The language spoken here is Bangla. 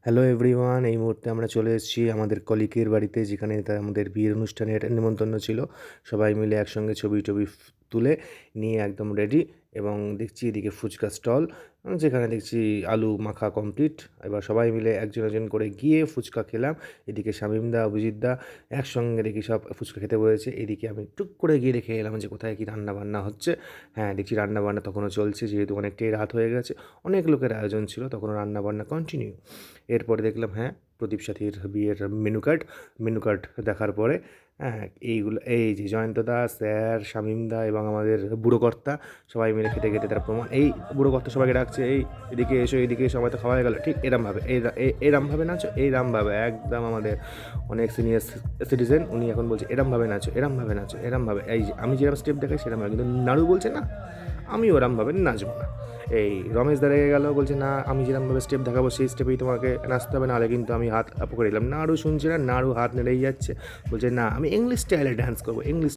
হ্যালো এভরিওয়ান, এই মুহূর্তে আমরা চলে এসেছি আমাদের কলিগের বাড়িতে, যেখানে আমাদের বিয়ের অনুষ্ঠানের নিমন্ত্রণ ছিল। সবাই মিলে একসঙ্গে ছবি টবি তুলে নিয়ে একদম রেডি। এবং দেখছি এদিকে ফুচকা স্টল, যেখানে দেখছি আলু মাখা কমপ্লিট। এবার সবাই মিলে একজন একজন করে গিয়ে ফুচকা খেলাম। এদিকে শামীমদা, অভিজিৎদা একসঙ্গে দেখি সব ফুচকা খেতে বসেছে। এদিকে আমি টুক করে গিয়ে দেখে এলাম যে কোথায় কী রান্না বান্না হচ্ছে। হ্যাঁ, দেখছি রান্না বান্না তখনও চলছে, যেহেতু অনেকটাই রাত হয়ে গেছে, অনেক লোকের আয়োজন ছিল, তখনও রান্না বান্না কন্টিনিউ। এরপরে দেখলাম, হ্যাঁ, প্রদীপ সাথীর বিয়ের মেনু কার্ড দেখার পরে, হ্যাঁ, এই যে জয়ন্তদা, স্যার, শামীমদা এবং আমাদের বুড়ো কর্তা সবাই মিলে খেতে খেতে তার প্রমাণ। এই বুড়ো কর্তা সবাইকে ডাকছে, এই এদিকে এসো, এদিকে এসো, সবাই তো খাওয়া হয়ে গেলো, ঠিক এরমভাবে এরমভাবে নাচো, এইরমভাবে একদম আমাদের অনেক সিনিয়র সিটিজেন, উনি এখন বলছে এরমভাবে নাচো, এরমভাবে নাচো, এরমভাবে। এই যে আমি যেরকম স্টেপ দেখাই সেরমভাবে, কিন্তু নাড়ু বলছে না, আমি ওরমভাবে নাচবো না। এই রমেশ দাঁড়িয়ে গেল, বলছে না, আমি যেরকমভাবে স্টেপ দেখাবো সেই স্টেপেই তোমাকে নাচতে হবে, নাহলে কিন্তু আমি হাত পকড়ে দিলাম। নাড়ু শুনছে না, নাড়ু হাত নেড়েই যাচ্ছে, বলছে না, আমি ইংলিশ স্টাইলে ডান্স করবো, ইংলিশ